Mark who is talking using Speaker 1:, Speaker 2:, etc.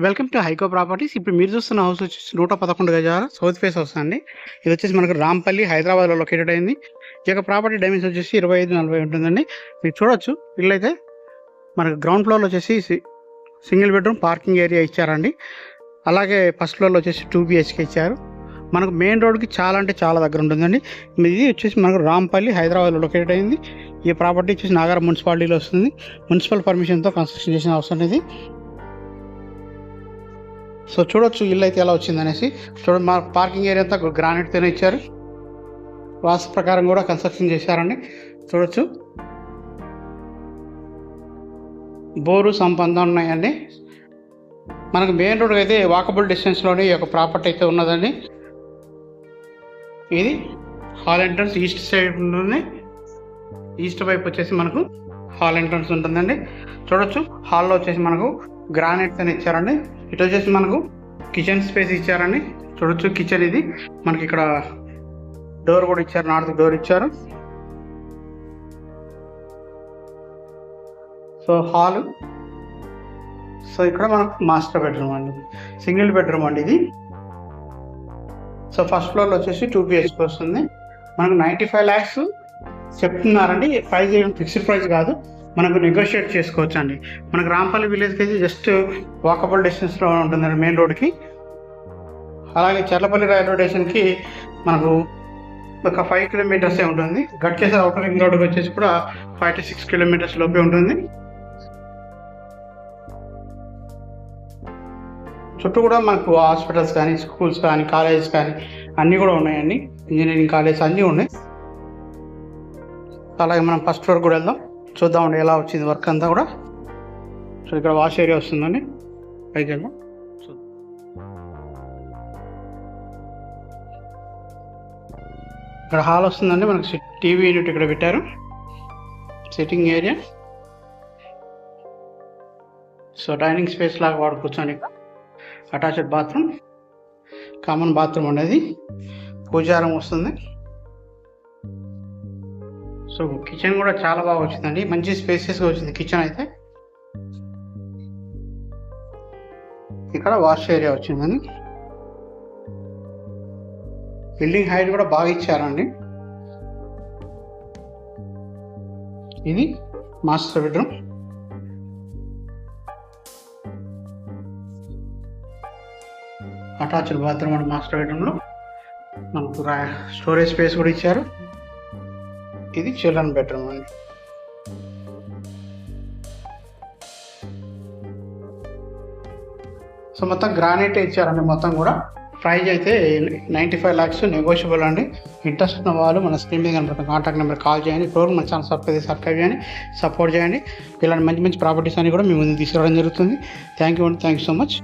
Speaker 1: Welcome to హైకో properties. ఇప్పుడు మీరు చూస్తున్న హౌస్ వచ్చేసి 111 గజాల సౌత్ ఫేస్ హౌస్ అండి. ఇది వచ్చేసి మనకు రాంపల్లి హైదరాబాద్లో లొకేటెడ్ అయింది. ఈ యొక్క ప్రాపర్టీ డైమెన్షన్ వచ్చేసి 25-40 ఉంటుందండి. మీరు చూడొచ్చు. ఇల్లు అయితే మనకు గ్రౌండ్ ఫ్లోర్లో వచ్చేసి సింగిల్ బెడ్రూమ్ పార్కింగ్ ఏరియా ఇచ్చారండి. అలాగే ఫస్ట్ ఫ్లోర్లో వచ్చేసి 2 BHK ఇచ్చారు. మనకు మెయిన్ రోడ్కి చాలా అంటే చాలా దగ్గర ఉంటుందండి. ఇది వచ్చేసి మనకు రాంపల్లి హైదరాబాద్లో లొకేటెడ్ అయింది. ఈ ప్రాపర్టీ వచ్చేసి నాగారం మున్సిపాలిటీలో వస్తుంది. మున్సిపల్ పర్మిషన్తో కన్స్ట్రక్షన్ చేసిన హౌస్ అనేది. సో చూడొచ్చు ఇల్లు అయితే ఎలా వచ్చింది అనేసి. చూడండి, మా పార్కింగ్ ఏరియా అంతా గ్రానైట్తోనే ఇచ్చారు. వాస్తు ప్రకారం కూడా కన్స్ట్రక్షన్ చేశారండి. చూడొచ్చు, బోరు సంబంధం ఉన్నాయండి. మనకు మెయిన్ రోడ్ అయితే వాకబుల్ డిస్టెన్స్లోనే ఈ యొక్క ప్రాపర్టీ అయితే ఉన్నదండి. ఇది హాల్ ఎంట్రన్స్ ఈస్ట్ సైడ్ ఉంటుంది. ఈస్ట్ వైపు వచ్చేసి మనకు హాల్ ఎంట్రన్స్ ఉంటుందండి. చూడొచ్చు, హాల్లో వచ్చేసి మనకు గ్రానైట్తో ఇచ్చారండి. ఇటు వచ్చేసి మనకు కిచెన్ స్పేస్ ఇచ్చారండి. చూడొచ్చు, కిచెన్ ఇది మనకి ఇక్కడ డోర్ కూడా ఇచ్చారు, నార్త్ డోర్ ఇచ్చారు. So hall. సో ఇక్కడ మనకు మాస్టర్ బెడ్రూమ్ అండి, సింగిల్ బెడ్రూమ్ అండి ఇది. సో ఫస్ట్ ఫ్లోర్లో వచ్చేసి 2 BHK వస్తుంది. మనకు 95 lakhs చెప్తున్నారండి. ప్రైస్ ఏం ఫిక్స్డ్ ప్రైస్ కాదు, మనకు నెగోషియేట్ చేసుకోవచ్చు అండి. మనకు రాంపల్లి విలేజ్కి అయితే జస్ట్ వాకబుల్ డిస్టెన్స్లో ఉంటుందండి మెయిన్ రోడ్కి. అలాగే చర్లపల్లి రైల్వే స్టేషన్కి మనకు ఒక 5 kilometers ఉంటుంది. గట్కేసర్ అవుటర్ రింగ్ రోడ్కి వచ్చేసి కూడా 5 to 6 kilometers లోపే ఉంటుంది. చుట్టూ కూడా మనకు హాస్పిటల్స్ కానీ, స్కూల్స్ కానీ, కాలేజెస్ కానీ అన్నీ కూడా ఉన్నాయండి. ఇంజనీరింగ్ కాలేజ్ అన్నీ ఉన్నాయి. అలాగే మనం ఫస్ట్ ఫ్లోర్ కూడా వెళ్దాం, చూద్దామండి ఎలా వచ్చింది వర్క్ అంతా కూడా. సో ఇక్కడ వాష్ ఏరియా వస్తుందండి, పైకి వెళ్దాం. ఇక్కడ హాల్ వస్తుందండి. మనకు టీవీ యూనిట్ ఇక్కడ పెట్టారు, sitting area. So dining space లాగా వాడుకోవచ్చు అండి. అటాచ్డ్ బాత్రూమ్, కామన్ బాత్రూమ్ అనేది, పూజారం వస్తుంది. సో కిచెన్ కూడా చాలా బాగా వచ్చిందండి, మంచి స్పేసెస్గా వచ్చింది కిచెన్ అయితే. ఇక్కడ వాష్ ఏరియా వచ్చిందండి. బిల్డింగ్ హైట్ కూడా బాగా ఇచ్చారండి. ఇది మాస్టర్ బెడ్రూమ్. అటాచ్డ్ బాత్రూమ్ అండి. మాస్టర్ బెడ్రూమ్లో మనకు స్టోరేజ్ స్పేస్ కూడా ఇచ్చారు. ఇది చిల్డ్రన్ బెడ్రూమ్ అండి. సో మొత్తం గ్రానైట్ ఇచ్చారండి మొత్తం కూడా. ప్రైజ్ అయితే 95 lakhs నెగోషియబుల్ అండి. ఇంట్రెస్ట్ ఉన్న వాళ్ళు మన స్క్రీన్ మీద కనబడుతున్న కాంటాక్ట్ నెంబర్ కాల్ చేయండి. ఇప్పుడు మన ఛానల్ సబ్స్క్రైబ్ చేయండి, సపోర్ట్ చేయండి. ఇలాంటి మంచి మంచి ప్రాపర్టీస్ అన్ని కూడా మీ ముందు తీసుకురావడం జరుగుతుంది. థ్యాంక్ యూ అండి, థ్యాంక్ యూ సో మచ్.